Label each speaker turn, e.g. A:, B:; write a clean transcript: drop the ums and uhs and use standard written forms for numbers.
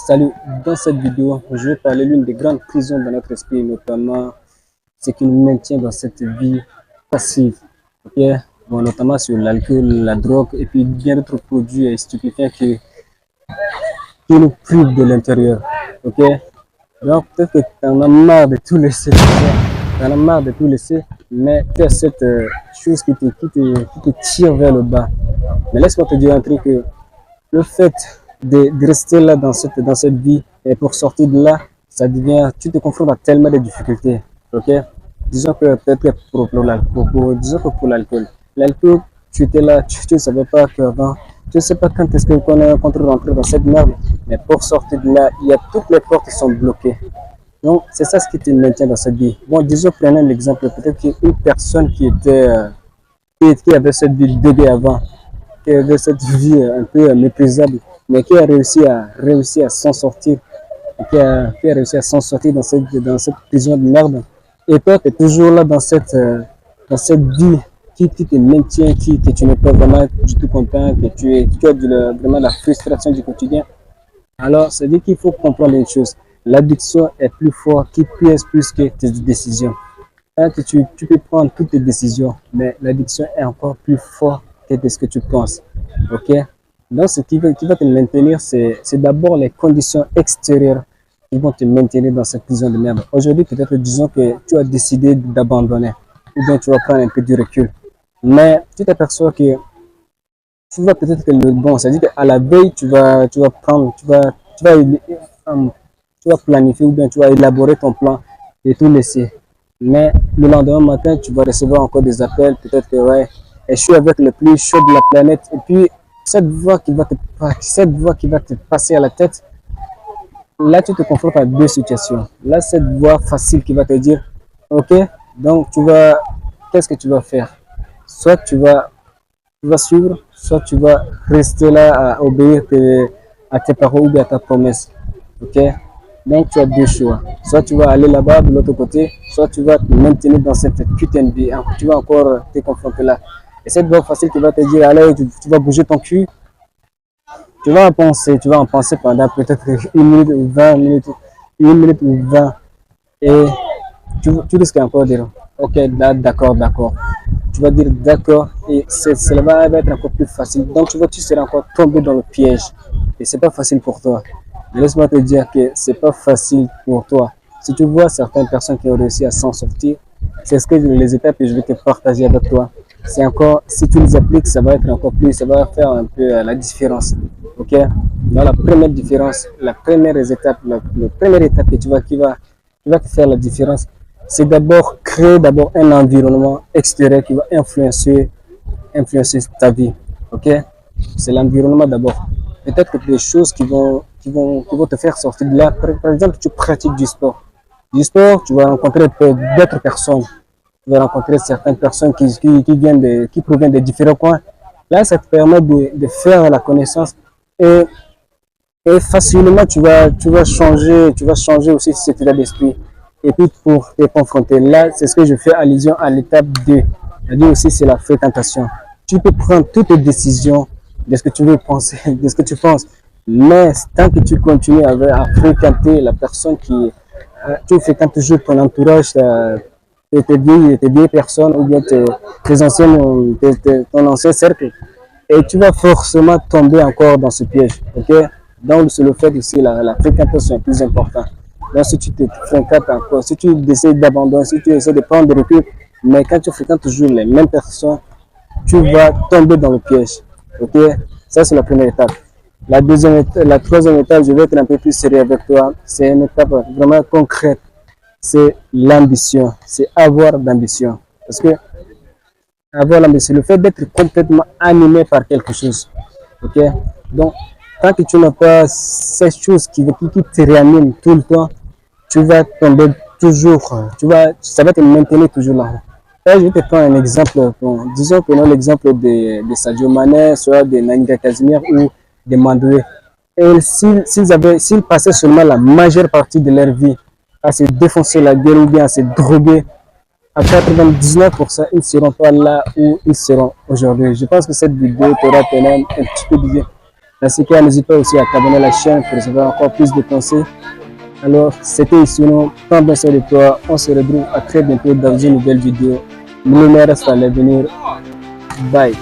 A: Salut, dans cette vidéo, je vais parler d'une des grandes prisons de notre esprit, notamment ce qui nous maintient dans cette vie passive. Ok? Bon, notamment sur l'alcool, la drogue et puis bien d'autres produits stupéfiants qui nous privent de l'intérieur. Ok? Donc peut-être que tu en as marre de tout laisser, tu en as marre de tout laisser, mais tu as cette chose qui te tire vers le bas. Mais laisse-moi te dire un truc, que le fait de rester là dans cette vie, et pour sortir de là, ça devient, tu te confrontes à tellement de difficultés. Ok? Disons que peut-être disons que pour l'alcool, tu étais là, tu ne savais pas qu'avant, tu ne sais pas quand est-ce qu'on est contre rentrer dans cette merde, mais pour sortir de là, il y a toutes les portes qui sont bloquées. Donc, c'est ça ce qui te maintient dans cette vie. Bon, disons, prenons l'exemple, peut-être qu'une personne qui avait cette vie de avant, qui avait cette vie un peu méprisable, mais qui a réussi à s'en sortir, et qui a réussi à s'en sortir dans cette prison de merde. Et toi, tu es toujours là dans cette vie qui te maintient, que tu n'es pas vraiment du tout content, tu as vraiment la frustration du quotidien. Alors, ça veut dire qu'il faut comprendre une chose. L'addiction est plus forte, qui pèse plus que tes décisions. Hein, tu peux prendre toutes tes décisions, mais l'addiction est encore plus forte que ce que tu penses. Ok? Donc, ce qui va te maintenir, c'est d'abord les conditions extérieures qui vont te maintenir dans cette prison de merde. Aujourd'hui, peut-être, disons que tu as décidé d'abandonner, ou bien tu vas prendre un peu du recul. Mais tu t'aperçois que tu vas peut-être que le bon, c'est-à-dire qu'à la veille, tu vas planifier ou bien tu vas élaborer ton plan et tout laisser. Mais le lendemain matin, tu vas recevoir encore des appels, peut-être que ouais, et je suis avec le plus chaud de la planète. Et puis, cette voix qui va te passer à la tête, là, tu te confrontes à deux situations. Là, cette voix facile qui va te dire, ok, donc qu'est-ce que tu vas faire? Soit tu vas suivre, soit tu vas rester là à obéir à tes paroles ou bien à ta promesse. Ok? Donc tu as deux choix. Soit tu vas aller là-bas de l'autre côté, soit tu vas te maintenir dans cette putain de vie. Tu vas encore te confronter là. Et cette voix facile qui va te dire, allez, tu vas bouger ton cul, tu vas en penser pendant peut-être une minute ou 20 minutes, une minute ou 20. Et tu risques encore de dire, ok, d'accord, d'accord. Tu vas dire d'accord et cela va être encore plus facile. Donc tu seras encore tombé dans le piège. Et c'est pas facile pour toi. Laisse-moi te dire que c'est pas facile pour toi. Si tu vois certaines personnes qui ont réussi à s'en sortir, c'est ce que les étapes que je vais te partager avec toi. C'est encore, si tu les appliques, ça va être encore plus, ça va faire un peu la différence. Ok? Dans la première différence, la première étape que qui va te faire la différence, c'est d'abord créer un environnement extérieur qui va influencer ta vie. Ok? C'est l'environnement d'abord. Peut-être que des choses qui vont te faire sortir de là. Par exemple, tu pratiques du sport. Du sport, tu vas rencontrer d'autres personnes. Tu vas rencontrer certaines personnes qui proviennent de différents coins. Là, ça te permet de faire la connaissance et, et facilement tu vas changer aussi cet état d'esprit. Et puis pour te confronter là, c'est ce que je fais allusion à l'étape 2. C'est-à-dire aussi c'est la fréquentation. Tu peux prendre toutes tes décisions de ce que tu veux penser, de ce que tu penses. Mais tant que tu continues à fréquenter la personne tu fréquentes toujours ton entourage, tes vieilles personnes ou bien ton ancien cercle, et tu vas forcément tomber encore dans ce piège. Ok? Donc c'est le fait aussi la fréquentation est plus importante. Donc si tu te fréquentes encore, si tu décides d'abandonner, si tu essaies de prendre des recul, mais quand tu fréquentes toujours les mêmes personnes, tu vas tomber dans le piège. Ok? Ça, c'est la première étape. La troisième étape, je vais être un peu plus sérieux avec toi. C'est une étape vraiment concrète. C'est l'ambition. C'est avoir d'ambition. Parce que avoir l'ambition, le fait d'être complètement animé par quelque chose. Ok? Donc, tant que tu n'as pas cette chose qui te réanime tout le temps, tu vas tomber toujours, ça va te maintenir toujours là. Là, je vais te prendre un exemple. Bon, disons, prenons l'exemple de Sadio Mané, soit de Nanga Casimir ou de Mandoué. Et s'ils passaient seulement la majeure partie de leur vie à se défoncer la gueule ou bien à se droguer, à 99%, ils ne seront pas là où ils seront aujourd'hui. Je pense que cette vidéo t'aura tenu un petit peu d'idée. Dans ce cas, n'hésite pas aussi à t'abonner à la chaîne pour recevoir encore plus de conseils. Alors, c'était ici, prends bien soin de toi. On se retrouve à très bientôt dans une nouvelle vidéo. Le meilleur reste à l'avenir. Bye.